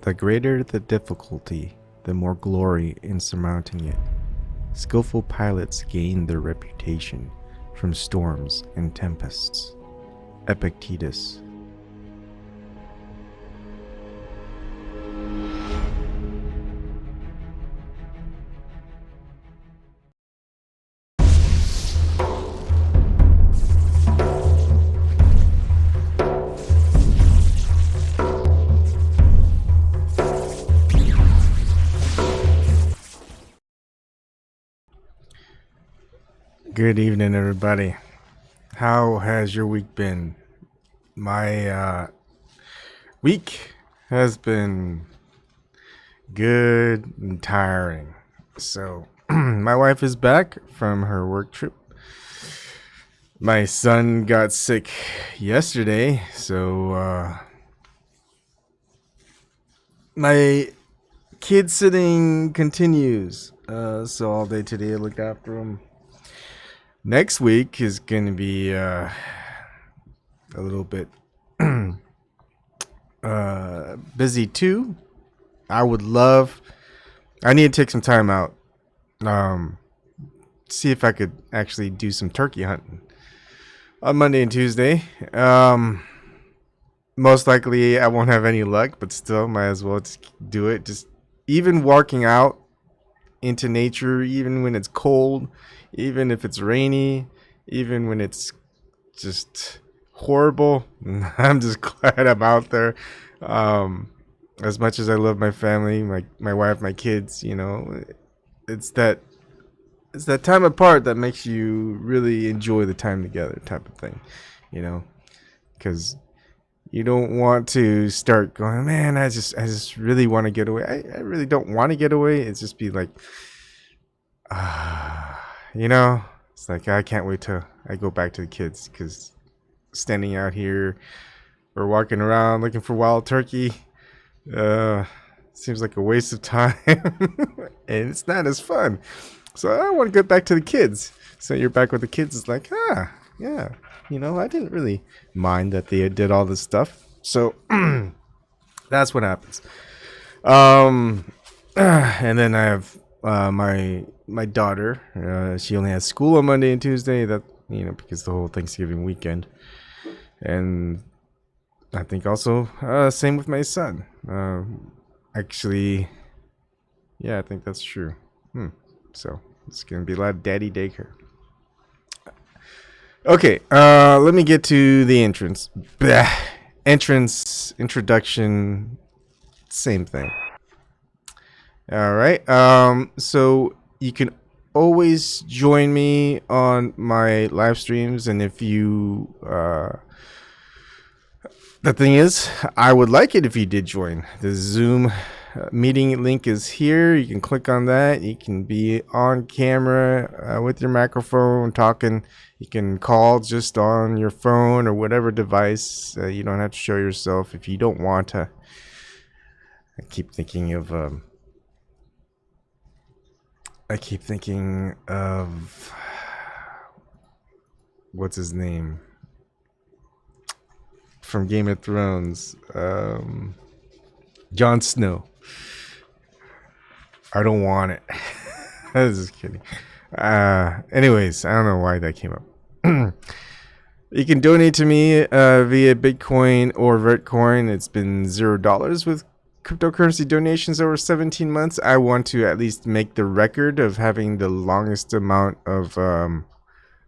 The greater the difficulty, the more glory in surmounting it. Skillful pilots gain their reputation from storms and tempests. Epictetus. Good evening, everybody. How has your week been? My week has been good and tiring. So, my wife is back from her work trip. My son got sick yesterday, so my kid sitting continues. So all day today I looked after him. Next week is going to be a little bit busy too. I need to take some time out. See if I could actually do some turkey hunting on Monday and Tuesday. Most likely I won't have any luck, but still might as well just do it. Just even walking out into nature, even when it's cold, even if it's rainy, even when it's just horrible, I'm just glad I'm out there. As much as I love my family, my wife, my kids, it's that time apart that makes you really enjoy the time together, type of thing, because you don't want to start going, man, I just really want to get away. I really don't want to get away. It's just be like, it's like, I can't wait till I go back to the kids, because standing out here or walking around looking for wild turkey seems like a waste of time and it's not as fun. So I want to get back to the kids. So you're back with the kids. It's like, yeah, I didn't really mind that they did all this stuff. So that's what happens. And then I have my daughter. She only has school on Monday and Tuesday. That because the whole Thanksgiving weekend. And I think also same with my son. Actually, yeah, I think that's true. So it's gonna be a lot of daddy daycare. Okay, let me get to the entrance. Introduction, same thing. All right. So you can always join me on my live streams, and if you the thing is, I would like it if you did join. The Zoom meeting link is here. You can click on that. You can be on camera with your microphone talking. You can call just on your phone or whatever device. You don't have to show yourself if you don't want to. I keep thinking of what's his name from Game of Thrones, Jon Snow. I don't want it. I was just kidding. Anyways, I don't know why that came up. You can donate to me via Bitcoin or Vertcoin. It's been $0 with cryptocurrency donations over 17 months. I want to at least make the record of having the longest amount of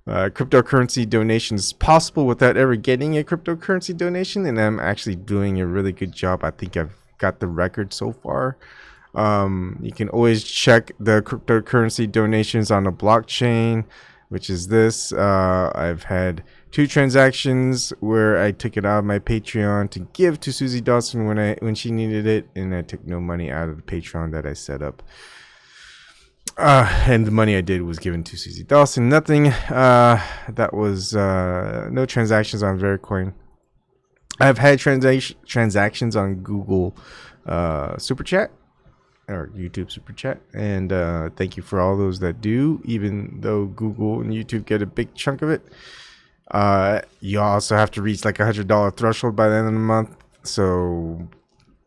cryptocurrency donations possible without ever getting a cryptocurrency donation, and I'm actually doing a really good job. I think I've got the record so far. You can always check the cryptocurrency donations on a blockchain, which is this. I've had 2 transactions where I took it out of my Patreon to give to Susie Dawson when she needed it, and I took no money out of the Patreon that I set up. And the money I did was given to Susie Dawson. Nothing. That was no transactions on Vertcoin. I've had transactions on Google Super Chat or YouTube Super Chat, and thank you for all those that do. Even though Google and YouTube get a big chunk of it, you also have to reach like $100 threshold by the end of the month. So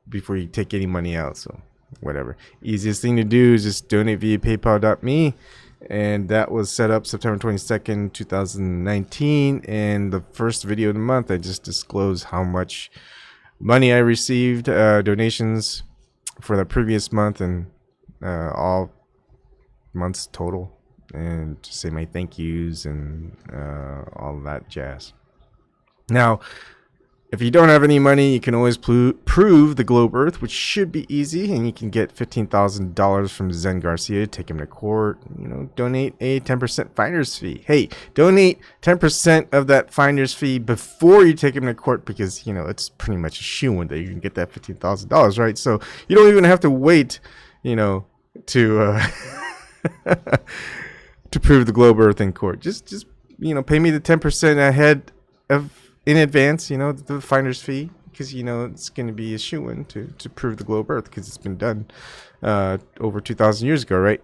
before you take any money out. So whatever. Easiest thing to do is just donate via paypal.me. And that was set up September 22nd, 2019. And the first video of the month, I just disclosed how much money I received, donations for the previous month, and all months total, and to say my thank yous and all that jazz. Now, if you don't have any money, you can always prove the globe Earth, which should be easy, and you can get $15,000 from Zen Garcia. Take him to court. You know, donate a 10% finder's fee. Hey, donate 10% of that finder's fee before you take him to court, because you know it's pretty much a shoo-in that you can get that $15,000, right? So you don't even have to wait, you know, to to prove the globe Earth in court. Just you know, pay me the 10% ahead of. In advance, you know, the finder's fee, because you know it's going to be a shoo-in to prove the globe Earth, because it's been done over 2,000 years ago, right?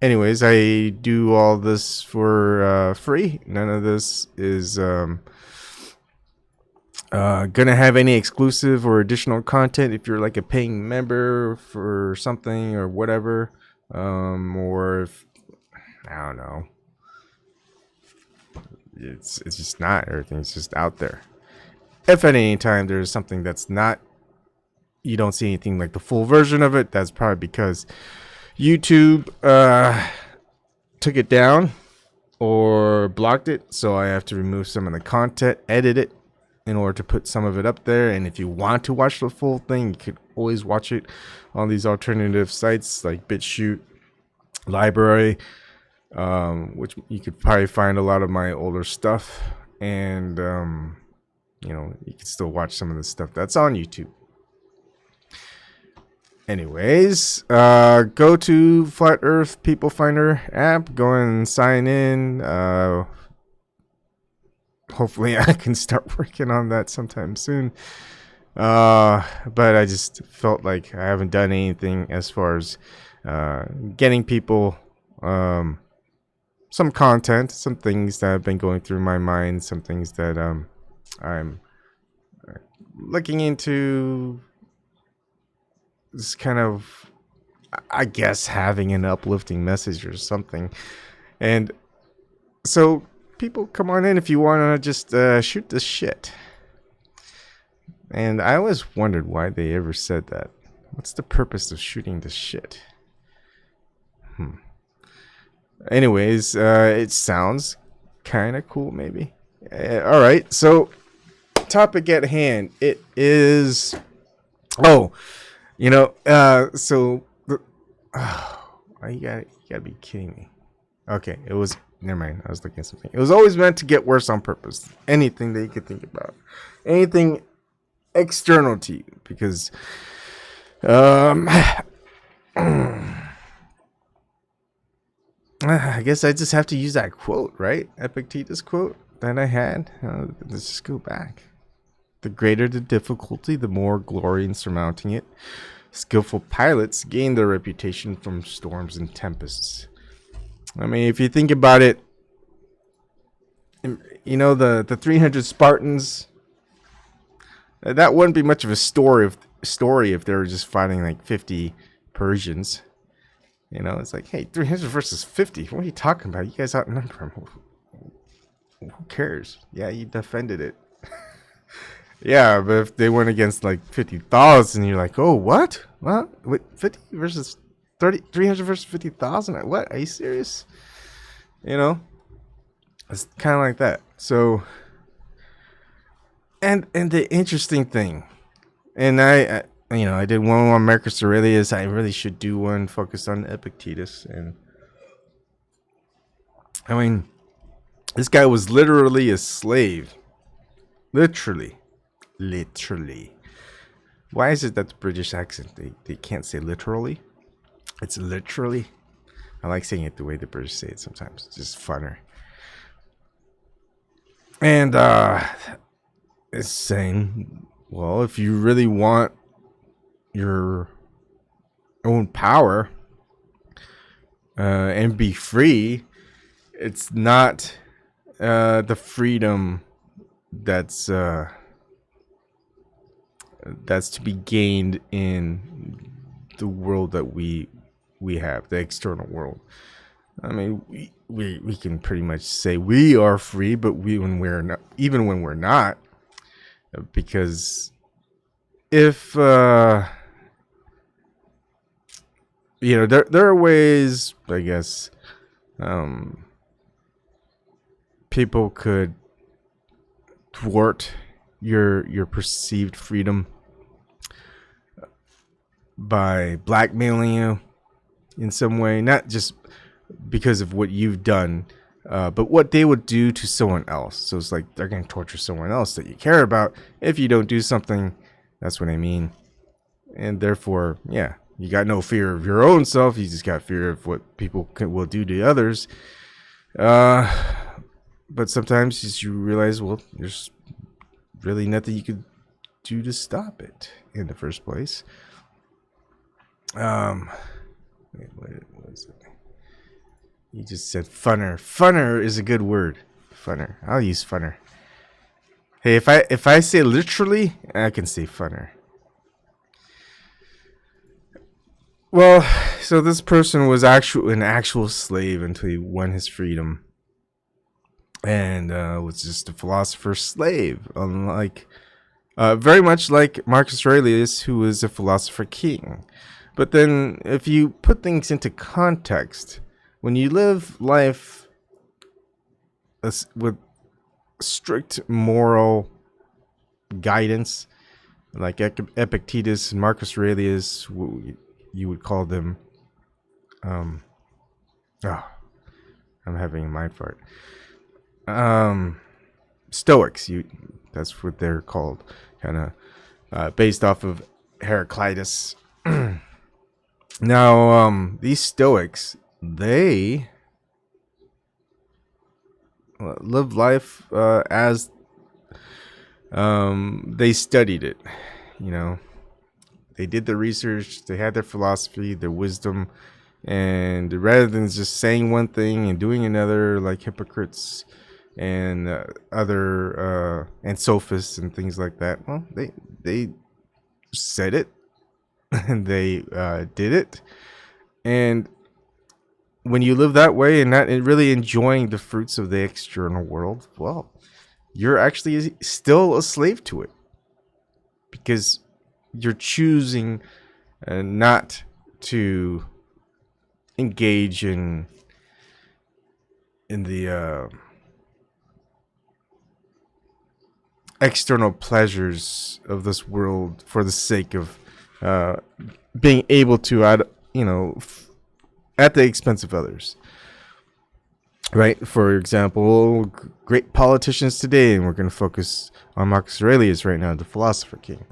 Anyways, I do all this for free. None of this is gonna have any exclusive or additional content. If you're like a paying member for something or whatever, or if I don't know. It's just not, everything's just out there. If at any time there's something that's not, you don't see anything like the full version of it, that's probably because YouTube took it down or blocked it. So I have to remove some of the content, edit it in order to put some of it up there. And if you want to watch the full thing, you could always watch it on these alternative sites like BitChute, LBRY, which you could probably find a lot of my older stuff, and you know, you can still watch some of the stuff that's on YouTube. Anyways, go to Flat Earth People Finder app, go and sign in. Hopefully I can start working on that sometime soon, but I just felt like I haven't done anything as far as getting people some content, some things that have been going through my mind, some things that I'm looking into. This kind of, I guess, having an uplifting message or something. And so people, come on in if you want to just shoot the shit. And I always wondered why they ever said that. What's the purpose of shooting the shit? Anyways, it sounds kind of cool, maybe. All right, so topic at hand. It is, you know, so you gotta be kidding me. Okay, it was, never mind. I was looking at something. It was always meant to get worse on purpose. Anything that you could think about, anything external to you, because I guess I just have to use that quote, right? Epictetus quote that I had. Let's just go back. The greater the difficulty, the more glory in surmounting it. Skillful pilots gain their reputation from storms and tempests. I mean, if you think about it, you know, the 300 Spartans, that wouldn't be much of a story if they were just fighting like 50 Persians. You know, it's like, hey, 300 versus 50. What are you talking about? You guys outnumber them. Who cares? Yeah, you defended it. Yeah, but if they went against like 50,000, you're like, oh, what? What? Wait, 50 versus 300 versus 50,000? What? Are you serious? You know, it's kind of like that. So, and the interesting thing, and I you know, I did one on Marcus Aurelius. I really should do one focused on Epictetus. And I mean, this guy was literally a slave. Literally. Why is it that the British accent, they can't say literally? It's literally. I like saying it the way the British say it sometimes. It's just funner. And it's saying, well, if you really want your own power and be free, it's not the freedom that's that's to be gained in the world that we have, the external world. I mean, we can pretty much say we are free, but when we're not, even when we're not, because if there are ways, I guess, people could thwart your perceived freedom by blackmailing you in some way, not just because of what you've done, but what they would do to someone else. So it's like they're going to torture someone else that you care about if you don't do something. That's what I mean. And therefore, yeah, you got no fear of your own self. You just got fear of what people will do to others. But sometimes you realize, well, there's really nothing you could do to stop it in the first place. Wait, what was it? You just said funner. Funner is a good word. Funner. I'll use funner. Hey, if I say literally, I can say funner. Well, so this person was an actual slave until he won his freedom, and was just a philosopher's slave, unlike very much like Marcus Aurelius, who was a philosopher king. But then, if you put things into context, when you live life with strict moral guidance, like Epictetus and Marcus Aurelius, you would call them, I'm having a mind fart. Stoics, that's what they're called, kind of based off of Heraclitus. Now, these Stoics, they live life as they studied it. They did the research, they had their philosophy, their wisdom, and rather than just saying one thing and doing another, like hypocrites and other and sophists and things like that, well, they said it and they did it. And when you live that way and not really enjoying the fruits of the external world, well, you're actually still a slave to it, because you're choosing not to engage in the external pleasures of this world for the sake of being able to, at the expense of others. Right? For example, great politicians today, and we're going to focus on Marcus Aurelius right now, the philosopher king.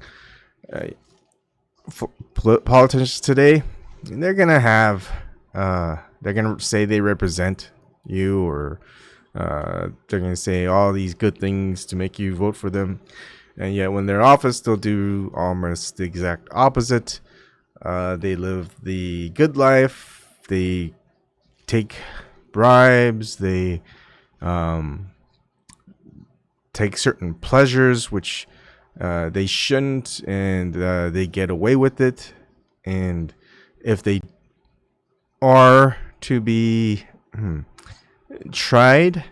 Politicians today, they're going to have, they're going to say they represent you, or they're going to say all these good things to make you vote for them. And yet when they're in office, they'll do almost the exact opposite. They live the good life. They take bribes. They take certain pleasures which they shouldn't, and they get away with it. And if they are to be tried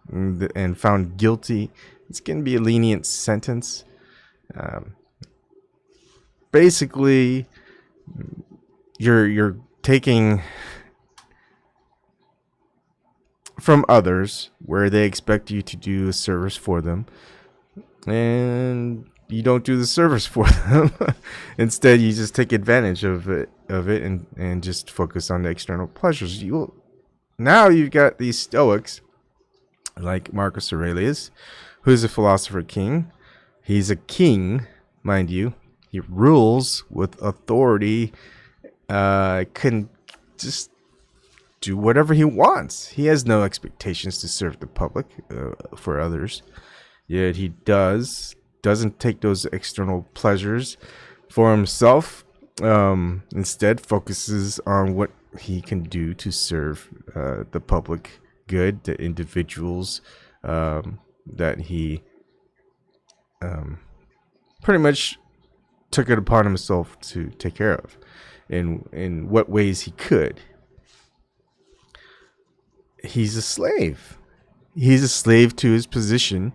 and found guilty, it's going to be a lenient sentence. Basically, you're taking from others where they expect you to do a service for them, and you don't do the service for them. Instead, you just take advantage of it and just focus on the external pleasures. Now you've got these Stoics like Marcus Aurelius, who's a philosopher king. He's a king, mind you. He rules with authority, can just do whatever he wants. He has no expectations to serve the public for others. Yet he doesn't take those external pleasures for himself. Instead, focuses on what he can do to serve the public good, the individuals that he pretty much took it upon himself to take care of in what ways he could. He's a slave. He's a slave to his position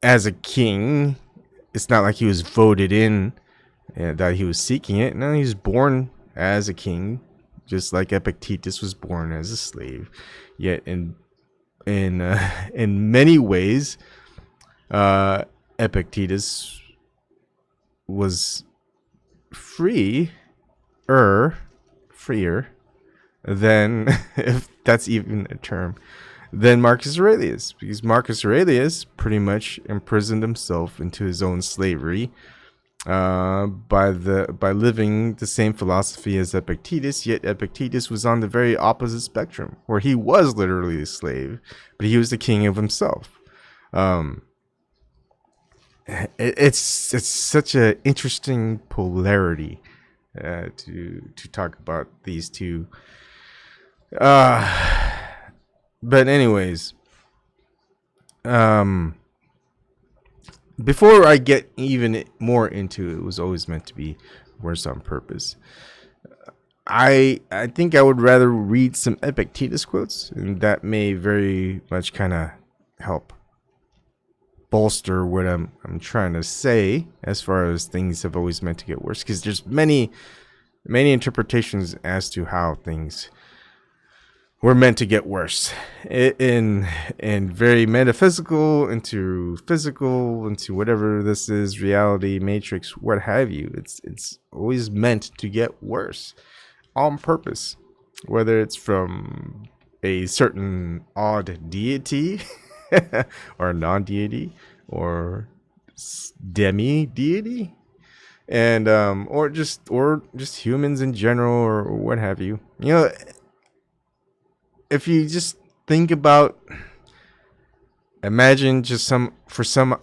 as a king. It's not like he was voted in and that he was seeking it. No, he was born as a king, just like Epictetus was born as a slave. Yet in many ways, Epictetus was freer than, if that's even a term, than Marcus Aurelius, because Marcus Aurelius pretty much imprisoned himself into his own slavery by living the same philosophy as Epictetus. Yet Epictetus was on the very opposite spectrum, where he was literally a slave, but he was the king of himself. It's such an interesting polarity to talk about these two. But anyways, before I get even more into it was always meant to be worse on purpose. I think I would rather read some Epictetus quotes, and that may very much kind of help bolster what I'm trying to say as far as things have always meant to get worse, because there's many interpretations as to how things were meant to get worse, in very metaphysical, into physical, into whatever this is, reality, matrix, what have you. It's always meant to get worse on purpose, whether it's from a certain odd deity or non-deity or demi-deity, and or just humans in general, or what have you. You know, if you just think about, imagine just for some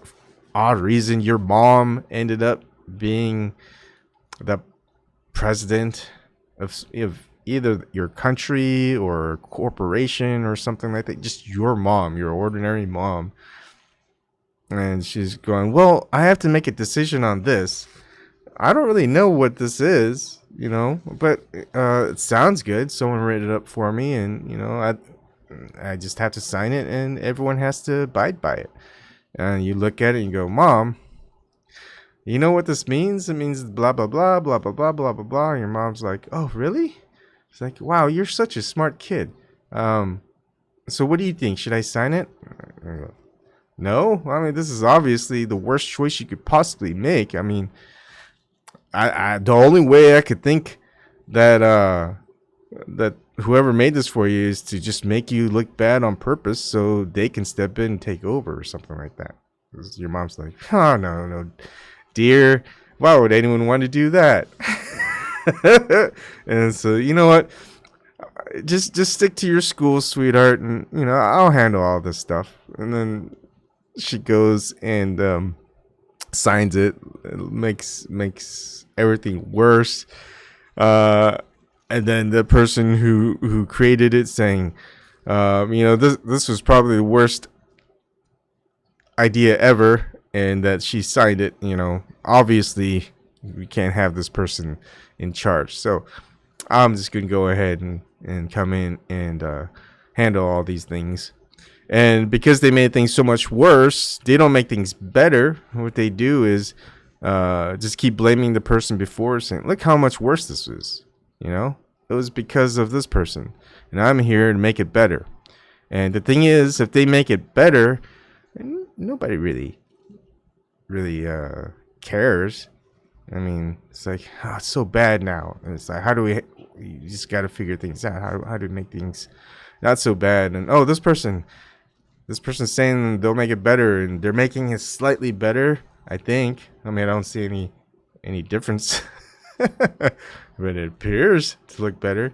odd reason your mom ended up being the president of either your country or a corporation or something like that. Just your mom, your ordinary mom. And she's going, well, I have to make a decision on this. I don't really know what this is, you know, but it sounds good. Someone wrote it up for me, and, you know, I just have to sign it, and everyone has to abide by it. And you look at it and you go, Mom, you know what this means? It means blah, blah, blah, blah, blah, blah, blah, blah, blah. And your mom's like, oh, really? It's like, wow, you're such a smart kid. So what do you think? Should I sign it? No, I mean, this is obviously the worst choice you could possibly make. I mean, I the only way I could think that that whoever made this for you is to just make you look bad on purpose so they can step in and take over or something like that. Your mom's like, oh, no, dear, why would anyone want to do that? And so, you know what? Just stick to your school, sweetheart, and, you know, I'll handle all this stuff. And then she goes and signs it. It makes everything worse. And then the person who created it saying, you know, this was probably the worst idea ever, and that she signed it. You know, obviously we can't have this person in charge, so I'm just gonna go ahead and come in and handle all these things. And because they made things so much worse, they don't make things better. What they do is just keep blaming the person before, saying, look how much worse this is. You know, it was because of this person, and I'm here to make it better. And the thing is, if they make it better, nobody really cares. I mean, it's like, oh, it's so bad now. And it's like, you just got to figure things out. How to make things not so bad. And, oh, this person's saying they'll make it better, and they're making it slightly better, I think. I mean, I don't see any difference, but it appears to look better.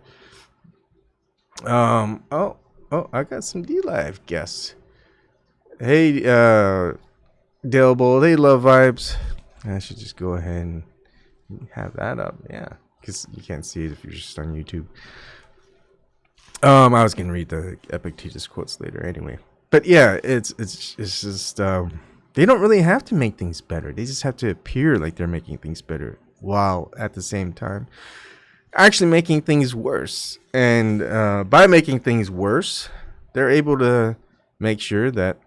Oh, I got some D-Live guests. Hey, Dale Bowl, they love vibes. I should just go ahead and have that up, yeah, because you can't see it if you're just on YouTube. I was gonna read the Epictetus quotes later, anyway. But yeah, it's just they don't really have to make things better. They just have to appear like they're making things better, while at the same time actually making things worse. And by making things worse, they're able to make sure that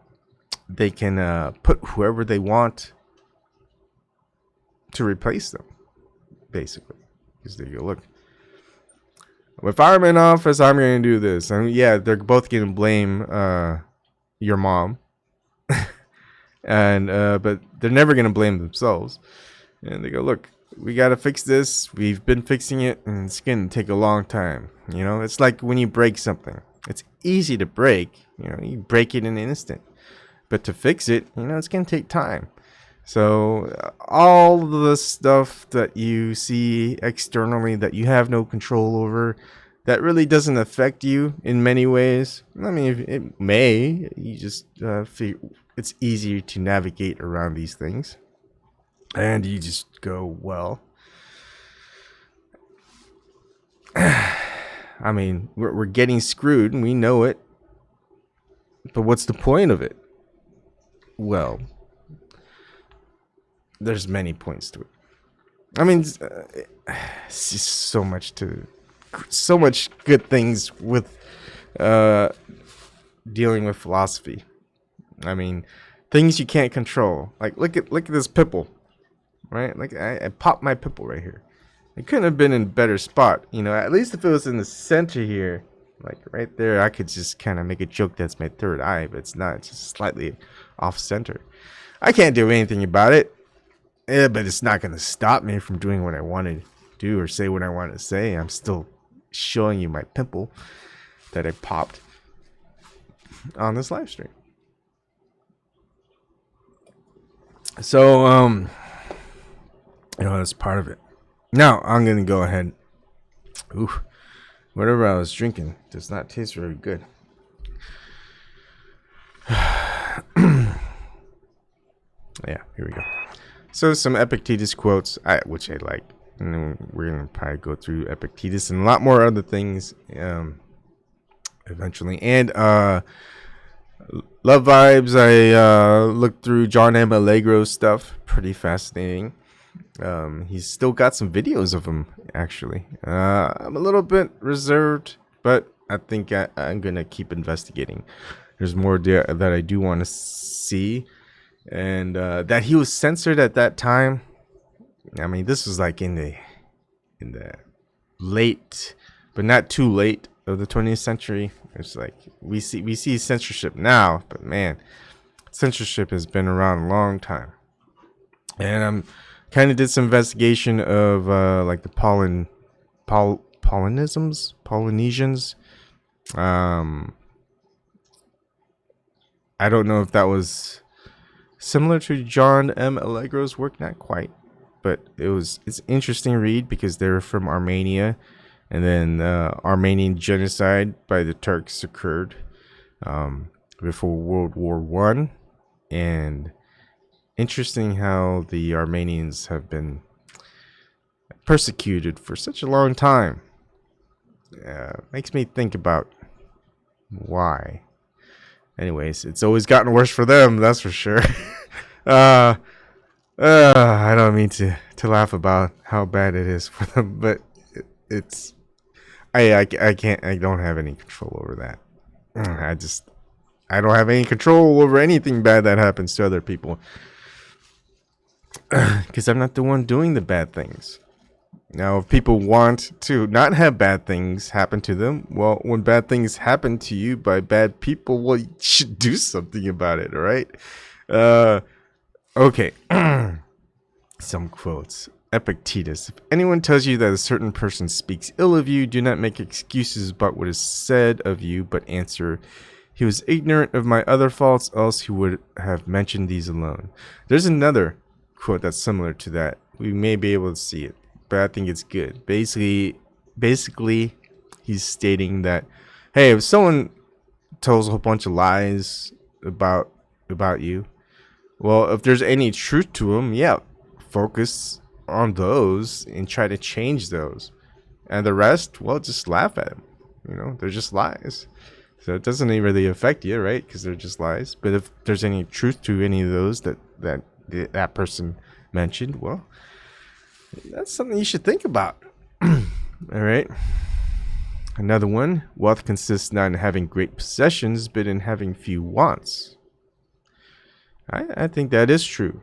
they can put whoever they want to replace them, basically. Because there you go, look. If I'm in office, I'm going to do this. And yeah, they're both going to blame your mom. And but they're never going to blame themselves. And they go, look, we got to fix this. We've been fixing it, and it's going to take a long time. You know, it's like when you break something. It's easy to break. You know, you break it in an instant. But to fix it, you know, it's going to take time. So all the stuff that you see externally that you have no control over, that really doesn't affect you in many ways. I mean, it may. You just figure it's easier to navigate around these things. And you just go, well, I mean, we're getting screwed and we know it. But what's the point of it? Well, there's many points to it. I mean, it's just so much good things with dealing with philosophy. I mean, things you can't control. Like look at this pimple, right? Like I popped my pimple right here. It couldn't have been in a better spot, you know. At least if it was in the center here, like right there, I could just kind of make a joke that's my third eye, but it's not. It's just slightly off center. I can't do anything about it. Yeah, but it's not going to stop me from doing what I want to do or say what I want to say. I'm still showing you my pimple that I popped on this live stream. So, you know, that's part of it. Now, I'm going to go ahead. Ooh, whatever I was drinking does not taste very good. Yeah, here we go. So some Epictetus quotes, which I like. And then we're going to probably go through Epictetus and a lot more other things eventually. And Love Vibes, I looked through John M. Allegro's stuff. Pretty fascinating. He's still got some videos of him, actually. I'm a little bit reserved, but I think I'm going to keep investigating. There's more that I do want to see. And that he was censored at that time. I mean, this was like in the late, but not too late of the 20th century. It's like we see censorship now, but man, censorship has been around a long time. And kind of did some investigation of like the Polynesians. I don't know if that was similar to John M. Allegro's work, not quite, but it's an interesting read because they're from Armenia, and then Armenian genocide by the Turks occurred before World War I, and interesting how the Armenians have been persecuted for such a long time. Makes me think about why. Anyways, it's always gotten worse for them, that's for sure. I don't mean to laugh about how bad it is for them, but it's I don't have any control over that. I don't have any control over anything bad that happens to other people, because I'm not the one doing the bad things. Now, if people want to not have bad things happen to them, well, when bad things happen to you by bad people, well, you should do something about it, all right? Okay. Some quotes. Epictetus. If anyone tells you that a certain person speaks ill of you, do not make excuses about what is said of you, but answer, he was ignorant of my other faults, else he would have mentioned these alone. There's another quote that's similar to that. We may be able to see it, but I think it's good. Basically, he's stating that, hey, if someone tells a whole bunch of lies about you, well, if there's any truth to them, yeah, focus on those and try to change those. And the rest, well, just laugh at them. You know, they're just lies. So it doesn't really affect you, right? Because they're just lies. But if there's any truth to any of those that person mentioned, well, that's something you should think about. All right. Another one. Wealth consists not in having great possessions, but in having few wants. I think that is true.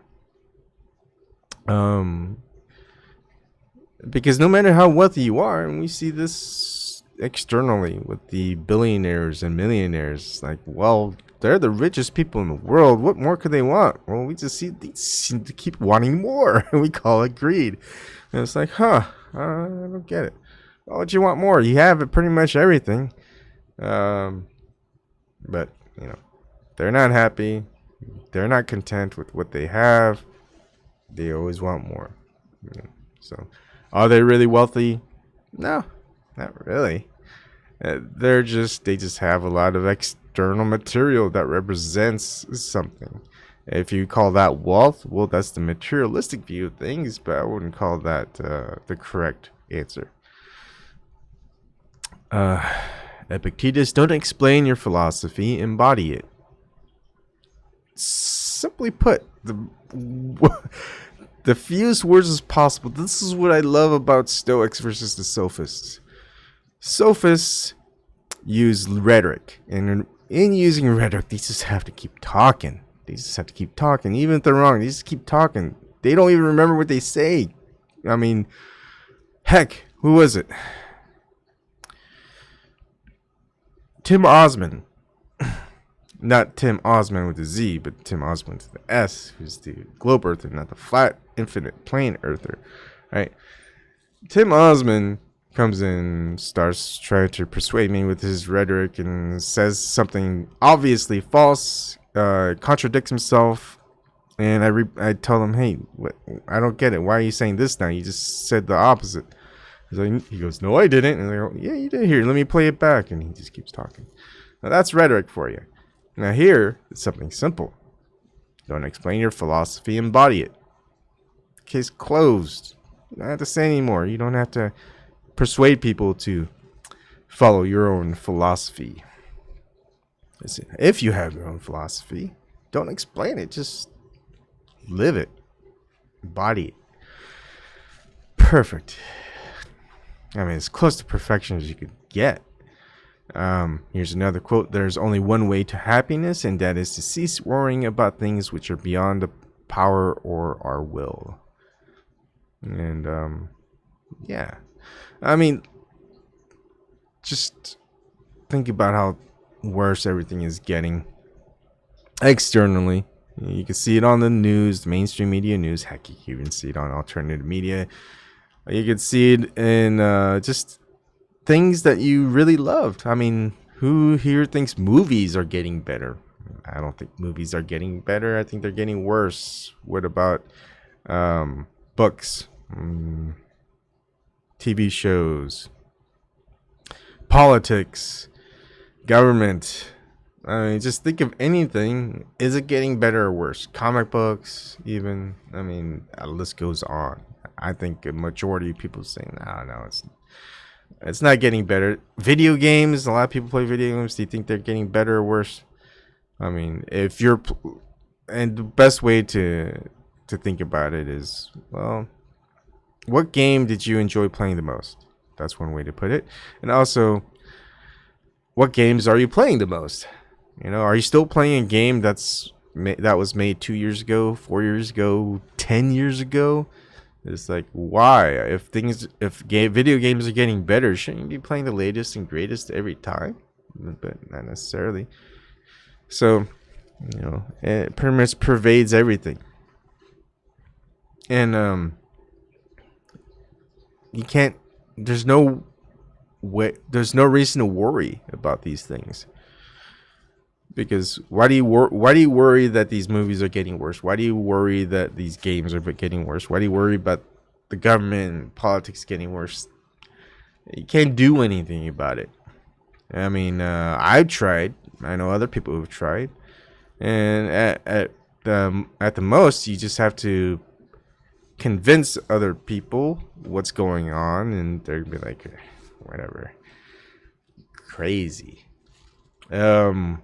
Because no matter how wealthy you are, and we see this externally with the billionaires and millionaires, like, well, they're the richest people in the world. What more could they want? Well, we just see they seem to keep wanting more, and we call it greed. And it's like, I don't get it. Why would you want more? You have it pretty much everything. But they're not happy. They're not content with what they have. They always want more. So, are they really wealthy? No, not really. They just have a lot of external material that represents something. If you call that wealth, well, that's the materialistic view of things, but I wouldn't call that the correct answer. Epictetus, don't explain your philosophy, embody it. Simply put, the fewest words as possible. This is what I love about Stoics versus the Sophists. Sophists use rhetoric, and in using rhetoric, they just have to keep talking. Even if they're wrong, they just keep talking. They don't even remember what they say. I mean, heck, who was it? Tim Osman. Not Tim Osman with a Z, but Tim Osman with the S, who's the globe earther, not the flat, infinite plane earther. Right? Tim Osman comes in, starts trying to persuade me with his rhetoric, and says something obviously false, contradicts himself, and I tell him, hey, I don't get it. Why are you saying this now? You just said the opposite. He goes, no, I didn't. And I go, yeah, you did. Here, let me play it back. And he just keeps talking. Now, that's rhetoric for you. Now, here, it's something simple. Don't explain your philosophy, embody it. Case closed. You don't have to say anymore. You don't have to persuade people to follow your own philosophy. Listen, if you have your own philosophy, don't explain it. Just live it. Embody it. Perfect. I mean, as close to perfection as you could get. Here's another quote. There's only one way to happiness, and that is to cease worrying about things which are beyond the power or our will. And, yeah. I mean, just think about how worse everything is getting externally. You can see it on the news, the mainstream media news. Heck, you can even see it on alternative media. You can see it in just things that you really loved. I mean, who here thinks movies are getting better? I don't think movies are getting better. I think they're getting worse. What about books, TV shows, politics, government? I mean, just think of anything. Is it getting better or worse? Comic books, even. I mean, the list goes on. I think a majority of people say, no, it's not getting better. Video games, a lot of people play video games. Do you think they're getting better or worse? I mean, and the best way to think about it is, well, what game did you enjoy playing the most? That's one way to put it. And also, what games are you playing the most? Are you still playing a game that was made 2 years ago, 4 years ago, 10 years ago? It's like, why? If video games are getting better, shouldn't you be playing the latest and greatest every time? But not necessarily. So, it pretty much pervades everything. And you can't. There's no reason to worry about these things. Because why do you worry that these movies are getting worse? Why do you worry that these games are getting worse? Why do you worry about the government and politics getting worse? You can't do anything about it. I mean, I've tried. I know other people who've tried, and at the most, you just have to convince other people what's going on, and they're gonna be like, whatever, crazy. Um,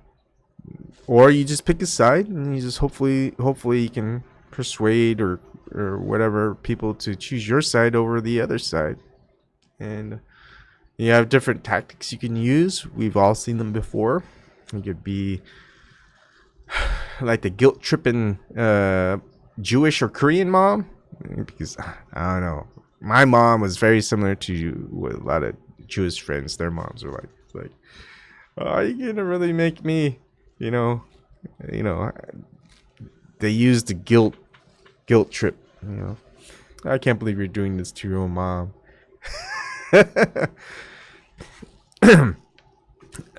or you just pick a side and you just hopefully you can persuade or whatever people to choose your side over the other side. And you have different tactics you can use. We've all seen them before. It could be like the guilt tripping Jewish or Korean mom, because I don't know. My mom was very similar to what a lot of Jewish friends. Their moms are like, oh, are you gonna really make me, you know, you know? They use the guilt trip. You know, I can't believe you're doing this to your own mom.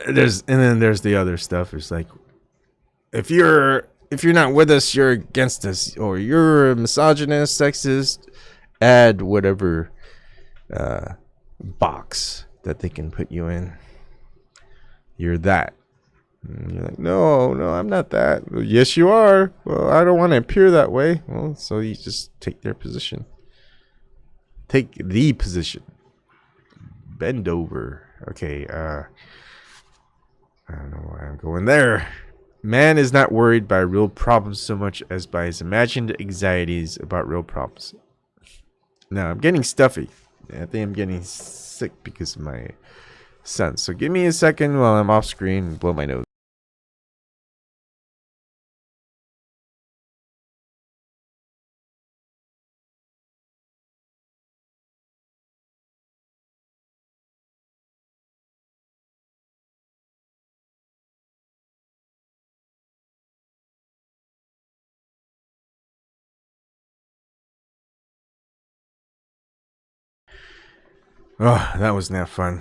There's the other stuff. It's like, if you're not with us, you're against us, or you're a misogynist, sexist. Add whatever box that they can put you in. You're that. And you're like, no, I'm not that. Well, yes, you are. Well, I don't want to appear that way. Well, so you just take their position. Take the position. Bend over. Okay. I don't know why I'm going there. Man is not worried by real problems so much as by his imagined anxieties about real problems. Now, I'm getting stuffy. I think I'm getting sick because of my son. So give me a second while I'm off screen and blow my nose. Oh, that was not fun.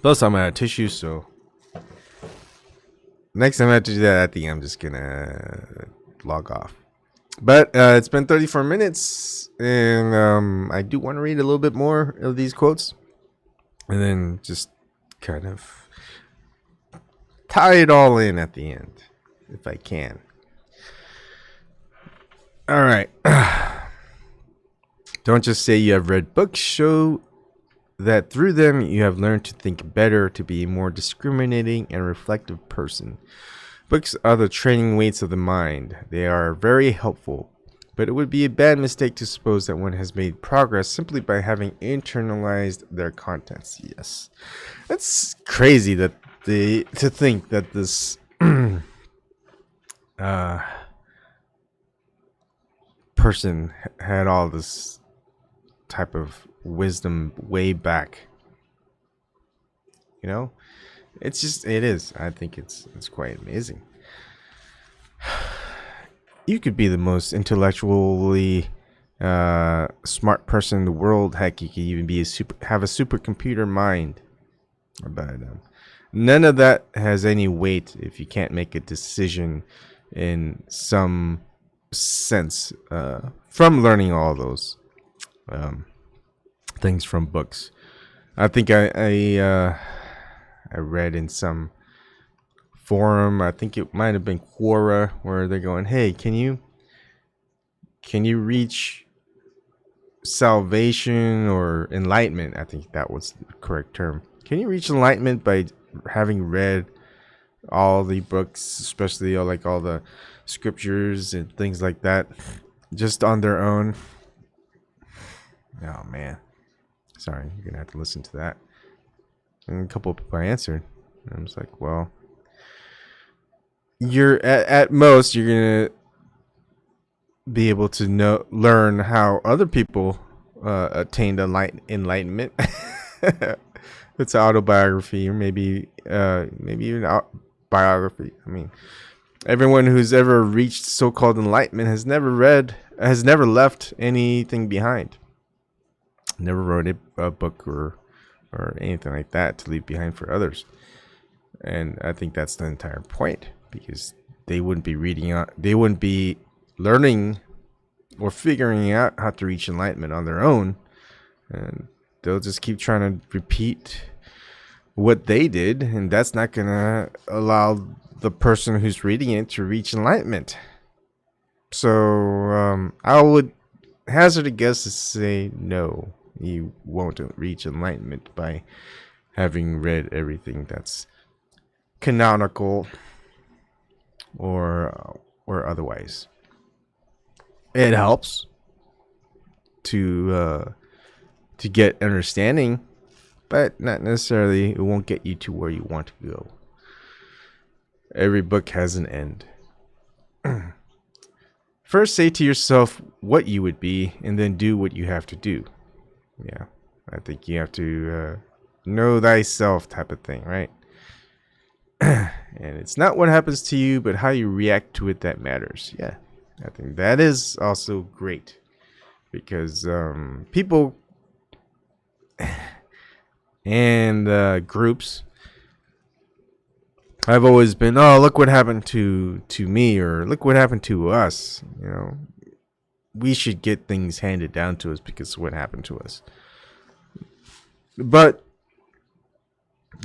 Plus, I'm out of tissue, so next time I have to do that at the end, I'm just gonna log off. But it's been 34 minutes, and I do want to read a little bit more of these quotes, and then just kind of tie it all in at the end, if I can. All right. Don't just say you have read books. Show that through them you have learned to think better, to be a more discriminating and reflective person. Books are the training weights of the mind. They are very helpful, but it would be a bad mistake to suppose that one has made progress simply by having internalized their contents. Yes, that's crazy to think that this person had all this type of wisdom way back. You know, it is. I think it's quite amazing. You could be the most intellectually smart person in the world. Heck, you could even be have a supercomputer mind. But none of that has any weight if you can't make a decision in some sense from learning all those things from books. I think I read in some forum, I think it might have been Quora, where they're going, hey, can you reach salvation or enlightenment? I think that was the correct term. Can you reach enlightenment by having read all the books, especially all the scriptures and things like that, just on their own? Oh man, sorry, you're gonna have to listen to that. And a couple of people answered. And I was like, well, you're at most you're gonna be able to learn how other people attained enlightenment. It's an autobiography, or maybe even biography. I mean, everyone who's ever reached so-called enlightenment has never left anything behind. Never wrote a book or anything like that to leave behind for others. And I think that's the entire point, because they wouldn't be learning or figuring out how to reach enlightenment on their own, and they'll just keep trying to repeat what they did, and that's not gonna allow the person who's reading it to reach enlightenment. So I would hazard a guess to say no, you won't reach enlightenment by having read everything that's canonical or otherwise. It helps to get understanding, but not necessarily. It won't get you to where you want to go. Every book has an end. First, say to yourself what you would be, and then do what you have to do. Yeah, I think you have to know thyself type of thing, right? And it's not what happens to you, but how you react to it that matters. Yeah, I think that is also great. Because people and groups have always been, oh, look what happened to me, or look what happened to us. You know, we should get things handed down to us because of what happened to us. But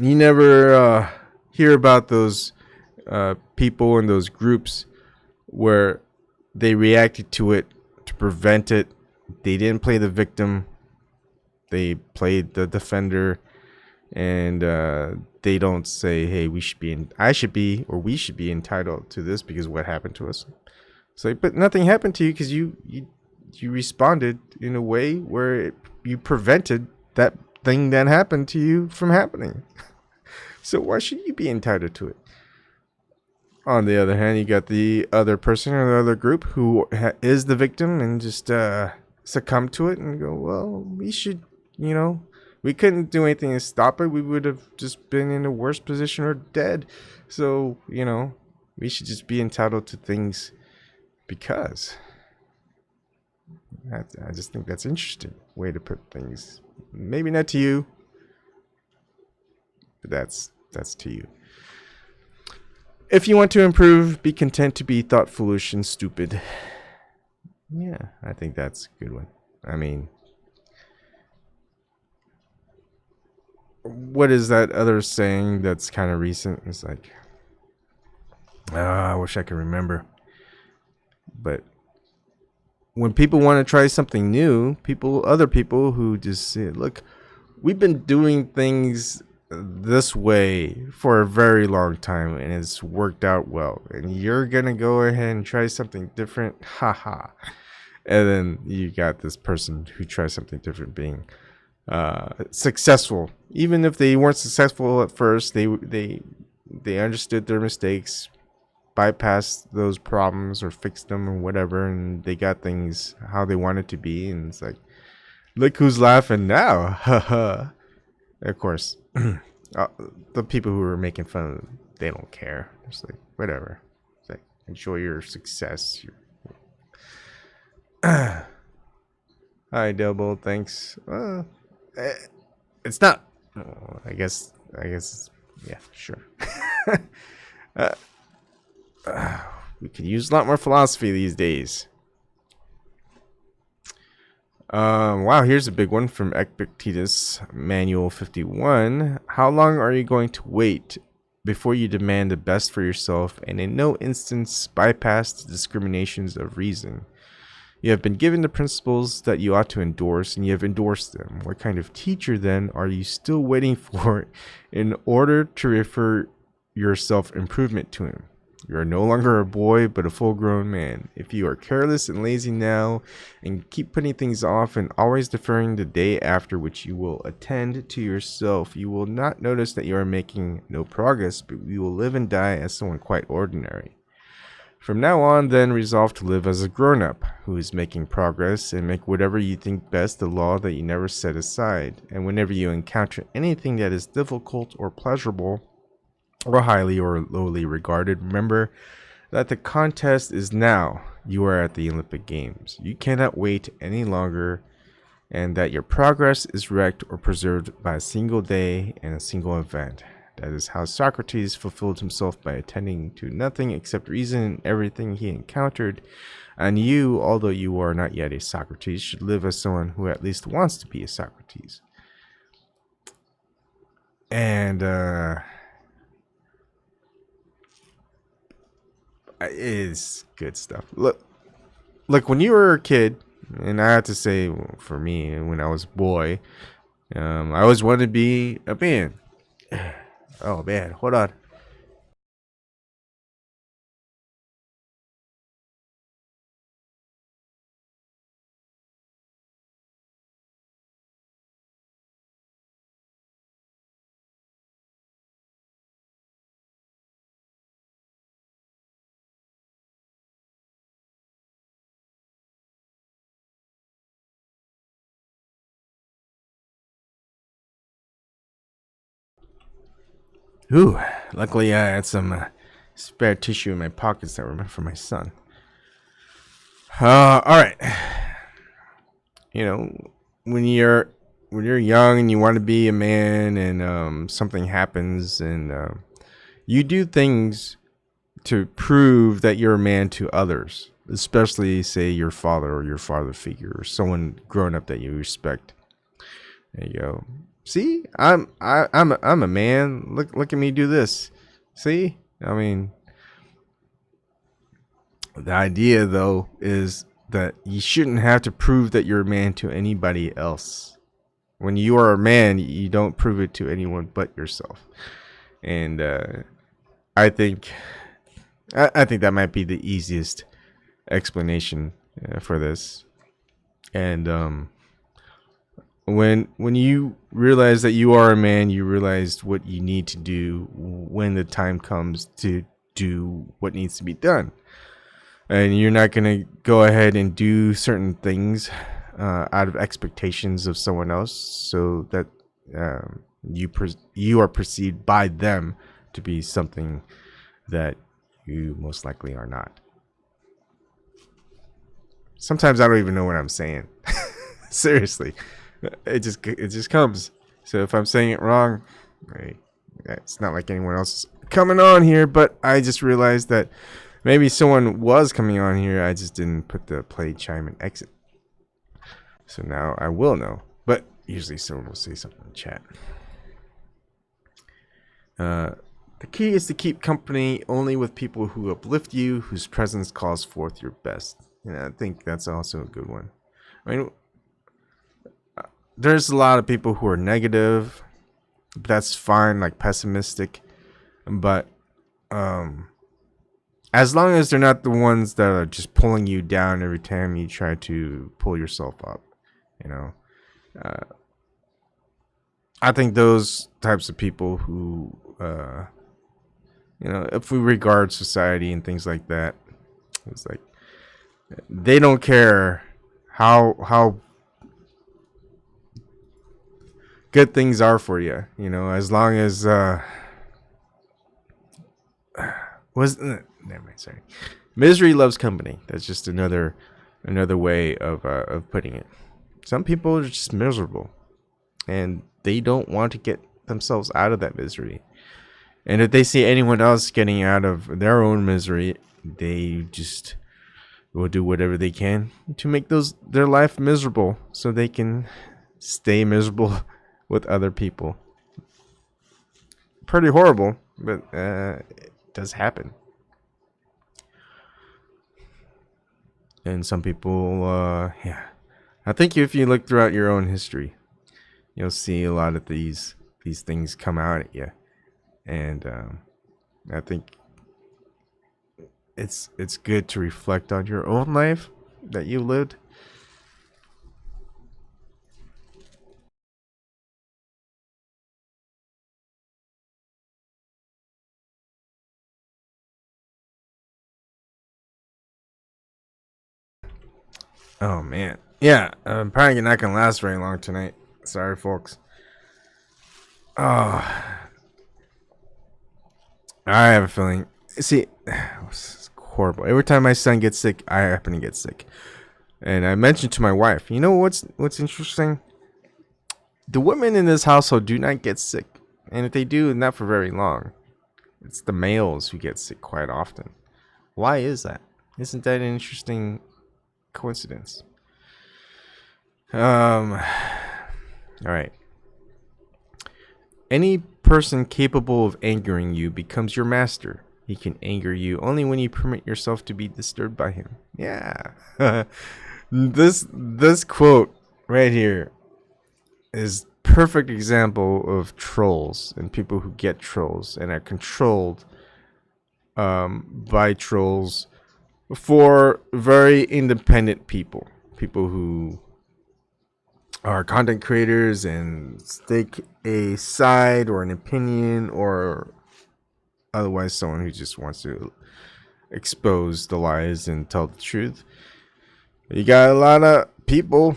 you never hear about those people and those groups where they reacted to it to prevent it. They didn't play the victim. They played the defender, and they don't say, "Hey, we should be we should be entitled to this because of what happened to us." So, but nothing happened to you because you responded in a way where you prevented that thing that happened to you from happening. So why should you be entitled to it? On the other hand, you got the other person or the other group who is the victim and just succumb to it and go, well, we should, we couldn't do anything to stop it. We would have just been in a worse position or dead. So, we should just be entitled to things because. I just think that's an interesting way to put things. Maybe not to you, but that's to you. If you want to improve, be content to be thought foolish and stupid. Yeah, I think that's a good one. I mean, what is that other saying that's kind of recent? It's like, I wish I could remember. But when people want to try something new, other people who just say, look, we've been doing things this way for a very long time and it's worked out well, and you're gonna go ahead and try something different, haha. And then you got this person who tries something different being successful. Even if they weren't successful at first, they understood their mistakes, bypassed those problems or fixed them or whatever, and they got things how they wanted to be. And it's like, look who's laughing now, haha. Of course, the people who are making fun of them, they don't care. It's like, whatever. It's like, enjoy your success. Hi, Double. Thanks. It's not. I guess. Yeah, sure. We could use a lot more philosophy these days. Wow, here's a big one from Epictetus, Manual 51. How long are you going to wait before you demand the best for yourself and in no instance bypass the discriminations of reason? You have been given the principles that you ought to endorse, and you have endorsed them. What kind of teacher, then, are you still waiting for in order to refer your self-improvement to him? You are no longer a boy, but a full-grown man. If you are careless and lazy now, and keep putting things off and always deferring the day after which you will attend to yourself, you will not notice that you are making no progress, but you will live and die as someone quite ordinary. From now on, then, resolve to live as a grown-up who is making progress, and make whatever you think best the law that you never set aside. And whenever you encounter anything that is difficult or pleasurable, or highly or lowly regarded, remember that the contest is now. You are at the Olympic Games. You cannot wait any longer, and that your progress is wrecked or preserved by a single day and a single event. That is how Socrates fulfilled himself, by attending to nothing except reason in everything he encountered. And you, although you are not yet a Socrates, should live as someone who at least wants to be a Socrates. And it is good stuff. Look, when you were a kid, and I have to say, for me, when I was a boy, I always wanted to be a man. Oh man, hold on. Ooh, luckily I had some spare tissue in my pockets that were meant for my son. All right. You know, when you're young and you want to be a man, and something happens, and you do things to prove that you're a man to others, especially say your father or your father figure or someone grown up that you respect. There you go. See, I'm a man. Look at me do this. See, I mean, the idea though is that you shouldn't have to prove that you're a man to anybody else. When you are a man, you don't prove it to anyone but yourself. And I think that might be the easiest explanation for this. And when you realize that you are a man, you realize what you need to do when the time comes to do what needs to be done. And you're not going to go ahead and do certain things out of expectations of someone else, so that you are perceived by them to be something that you most likely are not. Sometimes I don't even know what I'm saying. Seriously, it just comes. So if I'm saying it wrong, right, it's not like anyone else is coming on here, but I just realized that maybe someone was coming on here. I just didn't put the play, chime, and exit. So now I will know. But usually someone will say something in chat. The key is to keep company only with people who uplift you, whose presence calls forth your best. And I think that's also a good one. I mean, there's a lot of people who are negative. But that's fine, like pessimistic. But as long as they're not the ones that are just pulling you down every time you try to pull yourself up, you know. I think those types of people who, if we regard society and things like that, it's like they don't care how good things are for you, as long as never mind, sorry. Misery loves company. That's just another way of putting it. Some people are just miserable, and they don't want to get themselves out of that misery. And if they see anyone else getting out of their own misery, they just will do whatever they can to make their life miserable, so they can stay miserable with other people. Pretty horrible, but it does happen. And some people, I think if you look throughout your own history, you'll see a lot of these things come out at you. And I think it's good to reflect on your own life that you lived. Oh man, yeah, I'm probably not gonna last very long tonight. Sorry, folks. Oh, I have a feeling. See, it's horrible. Every time my son gets sick, I happen to get sick. And I mentioned to my wife, what's interesting? The women in this household do not get sick, and if they do, not for very long. It's the males who get sick quite often. Why is that? Isn't that an interesting coincidence? All right. Any person capable of angering you becomes your master. He can anger you only when you permit yourself to be disturbed by him. Yeah. This quote right here is perfect example of trolls and people who get trolls and are controlled by trolls for very independent people who are content creators and take a side or an opinion, or otherwise someone who just wants to expose the lies and tell the truth. You got a lot of people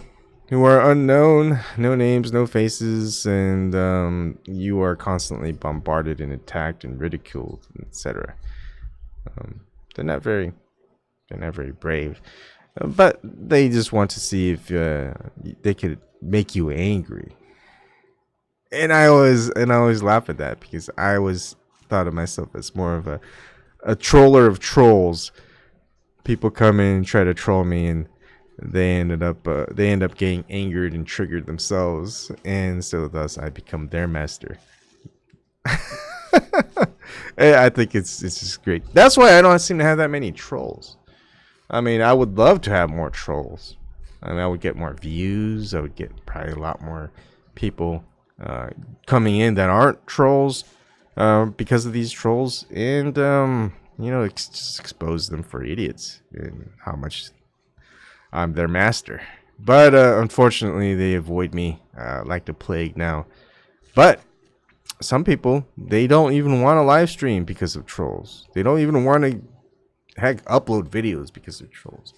who are unknown, no names, no faces, and you are constantly bombarded and attacked and ridiculed, etc. They're not very, brave, but they just want to see if they could make you angry. And I always laugh at that because I always thought of myself as more of a troller of trolls. People come in and try to troll me, and they end up getting angered and triggered themselves, and so thus I become their master. I think it's just great. That's why I don't seem to have that many trolls. I mean, I would love to have more trolls. I mean, I would get more views. I would get probably a lot more people coming in that aren't trolls because of these trolls, and just expose them for idiots and how much I'm their master. But unfortunately, they avoid me like the plague now. But some people, they don't even want to live stream because of trolls. They don't even want to upload videos because of trolls.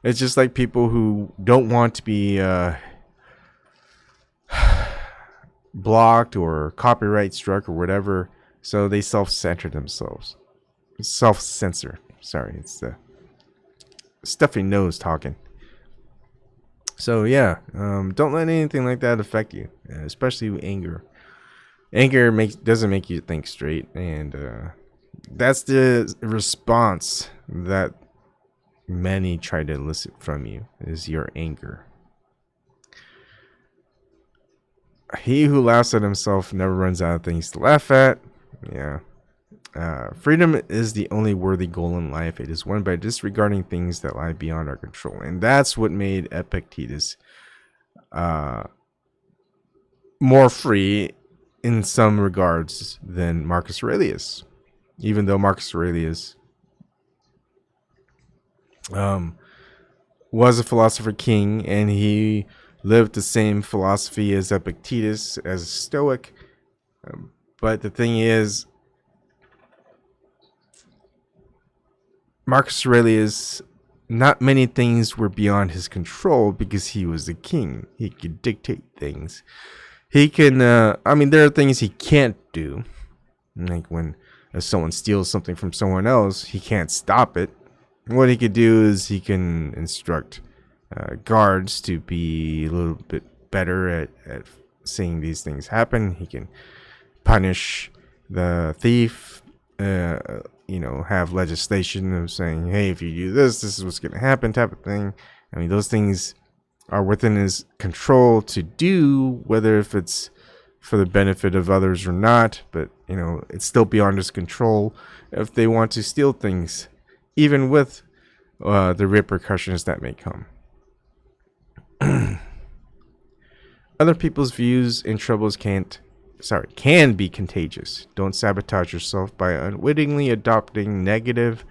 It's just like people who don't want to be blocked or copyright struck or whatever, so they self-censor themselves. Self-censor. Sorry, it's the stuffy nose talking. So yeah, don't let anything like that affect you, especially with anger. Anger doesn't make you think straight, and that's the response that many try to elicit from you, is your anger. He who laughs at himself never runs out of things to laugh at. Yeah. Freedom is the only worthy goal in life. It is won by disregarding things that lie beyond our control. And that's what made Epictetus more free in some regards than Marcus Aurelius. Even though Marcus Aurelius was a philosopher king, and he lived the same philosophy as Epictetus, as a Stoic. But the thing is, Marcus Aurelius, not many things were beyond his control because he was the king. He could dictate things. He can, there are things he can't do. Like if someone steals something from someone else, he can't stop it. What he could do is he can instruct guards to be a little bit better at seeing these things happen. He can punish the thief, have legislation of saying, hey, if you do this is what's going to happen, type of thing. I mean, those things are within his control to do, whether if it's for the benefit of others or not, but it's still beyond his control if they want to steal things, even with the repercussions that may come. Other people's views and troubles can be contagious. Don't sabotage yourself by unwittingly adopting negative,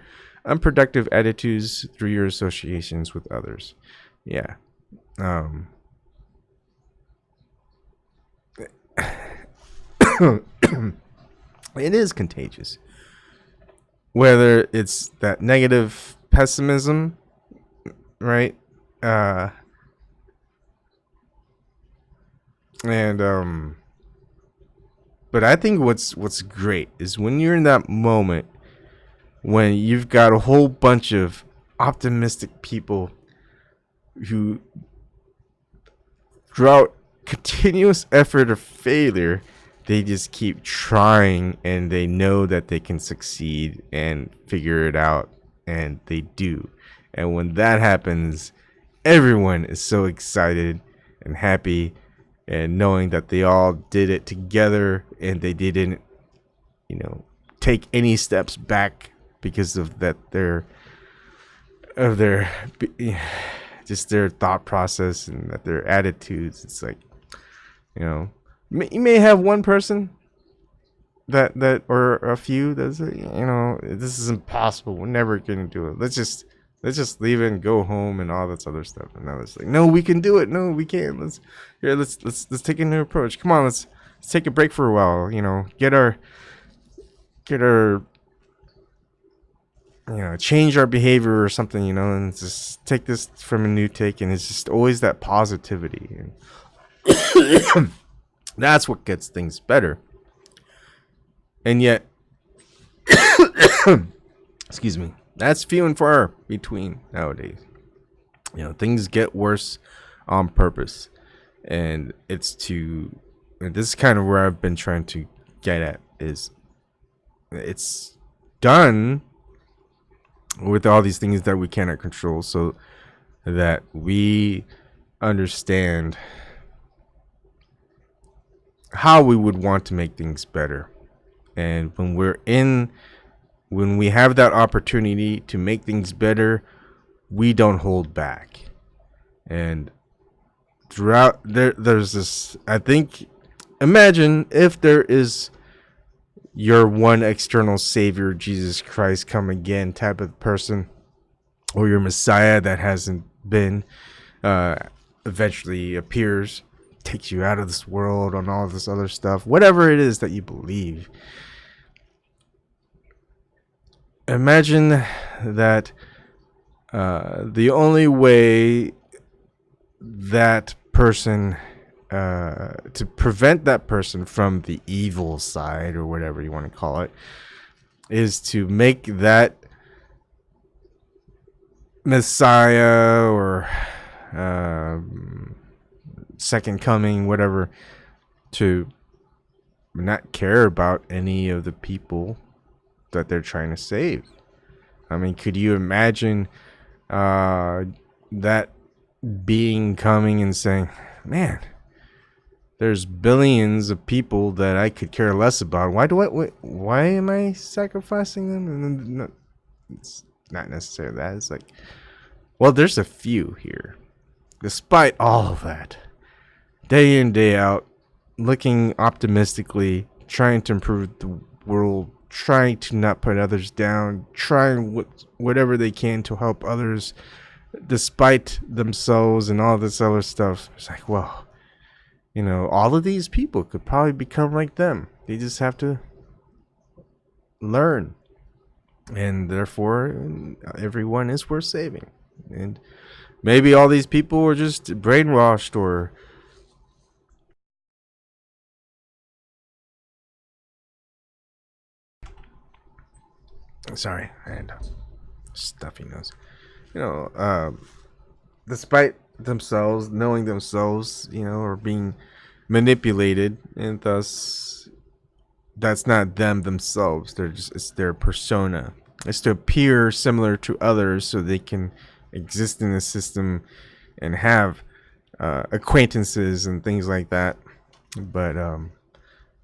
unproductive attitudes through your associations with others. Yeah. It is contagious. Whether it's that negative pessimism, right? But I think what's great is when you're in that moment when you've got a whole bunch of optimistic people who, throughout continuous effort or failure, they just keep trying, and they know that they can succeed and figure it out, and they do. And when that happens, everyone is so excited and happy, and knowing that they all did it together and they didn't, take any steps back because of that their just their thought process and that their attitudes. It's like, you may have one person that or a few that's this is impossible, we're never gonna do it, let's just leave it and go home and all this other stuff. And now it's like, no, we can do it. No, we can't. Let's take a new approach. Come on, let's take a break for a while. Get our change our behavior or something, and just take this from a new take. And it's just always that positivity. And that's what gets things better. And yet, excuse me, that's few and far between nowadays. Things get worse on purpose. And this is kind of where I've been trying to get at, is it's done with all these things that we cannot control, so that we understand how we would want to make things better. And when we have that opportunity to make things better, we don't hold back. And throughout there's this, I think, imagine if there is your one external savior, Jesus Christ come again type of person, or your Messiah that hasn't been, eventually appears, takes you out of this world on all this other stuff, whatever it is that you believe. Imagine that the only way that person, to prevent that person from the evil side, or whatever you want to call it, is to make that Messiah or second coming, whatever, to not care about any of the people that they're trying to save. I mean, could you imagine that being coming and saying, man, there's billions of people that I could care less about. Why am I sacrificing them? And then, it's not necessarily that. It's like, well, there's a few here. Despite all of that, day in, day out, looking optimistically, trying to improve the world, trying to not put others down, trying whatever they can to help others despite themselves and all this other stuff. It's like, well, all of these people could probably become like them. They just have to learn. And therefore, everyone is worth saving. And maybe all these people were just brainwashed, or sorry, and stuffy nose. Despite themselves knowing themselves, or being manipulated, and thus that's not them themselves. It's their persona. It's to appear similar to others so they can exist in the system and have acquaintances and things like that. But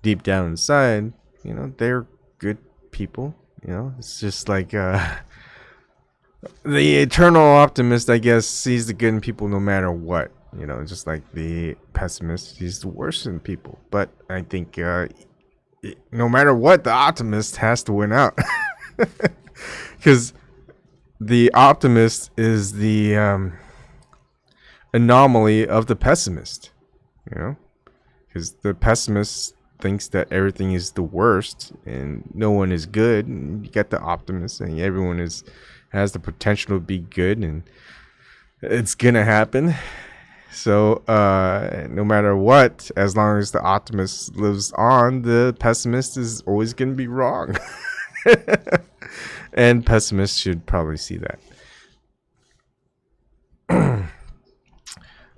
deep down inside, they're good people. It's just like the eternal optimist, I guess, sees the good in people no matter what. Just like the pessimist sees the worst in people. But I think no matter what, the optimist has to win out. Because the optimist is the anomaly of the pessimist. Because the pessimist thinks that everything is the worst and no one is good. And you got the optimist saying everyone has the potential to be good and it's gonna happen. So no matter what, as long as the optimist lives on, the pessimist is always gonna be wrong. And pessimists should probably see that.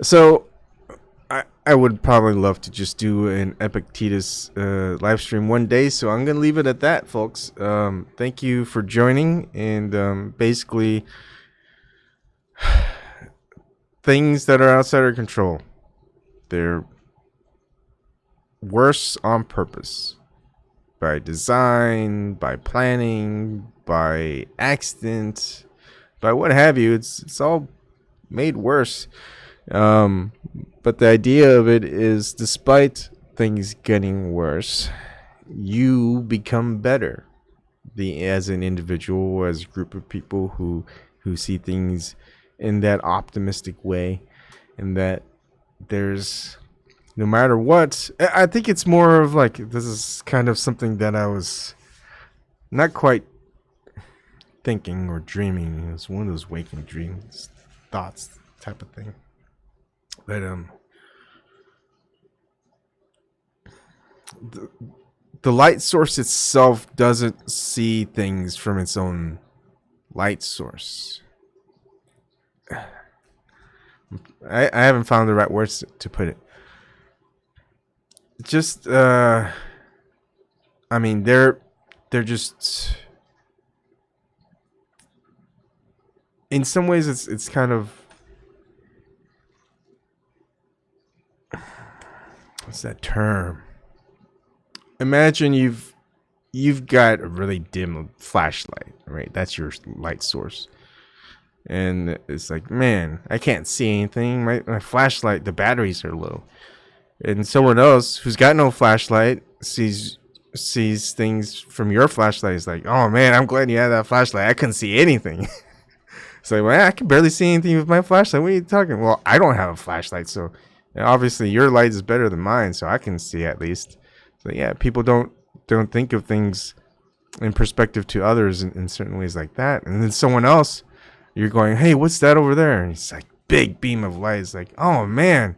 So I would probably love to just do an Epictetus live stream one day, so I'm going to leave it at that, folks. Thank you for joining, and basically, things that are outside our control, they're worse on purpose, by design, by planning, by accident, by what have you. It's all made worse. But the idea of it is, despite things getting worse, you become better. As an individual, as a group of people who see things in that optimistic way, and that there's, no matter what, I think it's more of like, this is kind of something that I was not quite thinking or dreaming. It's one of those waking dreams, thoughts type of thing. But the light source itself doesn't see things from its own light source. I haven't found the right words to put it. Just I mean, they're just, in some ways it's kind of, what's that term? Imagine you've got a really dim flashlight, right? That's your light source. And it's like, man, I can't see anything. My flashlight, the batteries are low. And someone else who's got no flashlight sees things from your flashlight. Is like, oh man, I'm glad you had that flashlight. I couldn't see anything. It's like, well, I can barely see anything with my flashlight. What are you talking? Well, I don't have a flashlight, so obviously your light is better than mine, so I can see at least. So yeah, people don't think of things in perspective to others in certain ways like that. And then someone else, you're going, hey, what's that over there? And it's like big beam of light. It's like, oh man,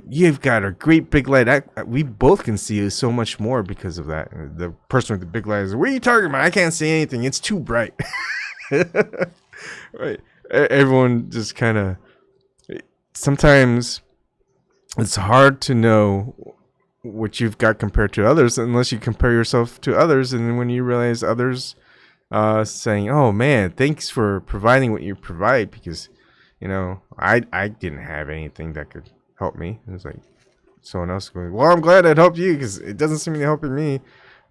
you've got a great big light. We both can see so much more because of that. The person with the big light is, what are you talking about? I can't see anything. It's too bright. Right. Everyone just kind of, sometimes it's hard to know what you've got compared to others unless you compare yourself to others. And then when you realize others saying, oh man, thanks for providing what you provide, because I didn't have anything that could help me. It was like someone else going, well, I'm glad it helped you because it doesn't seem to be helping me.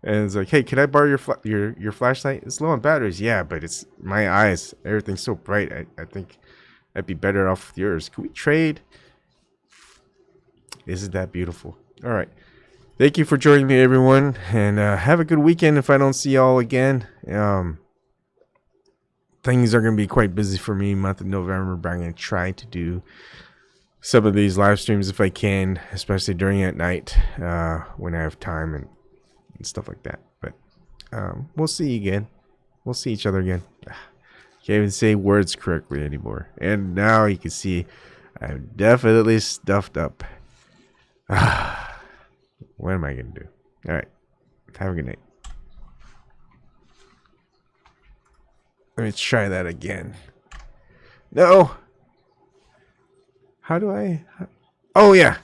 And it's like, hey, can I borrow your flashlight? It's low on batteries. Yeah, but it's my eyes. Everything's so bright. I think I'd be better off with yours. Can we trade? Isn't that beautiful? All right. Thank you for joining me, everyone. And have a good weekend if I don't see y'all again. Things are going to be quite busy for me month of November, but I'm going to try to do some of these live streams if I can, especially during at night when I have time and stuff like that. But we'll see you again. We'll see each other again. Can't even say words correctly anymore. And now you can see I'm definitely stuffed up. What am I going to do? All right. Have a good night. Let me try that again. No. How do I? Oh, yeah.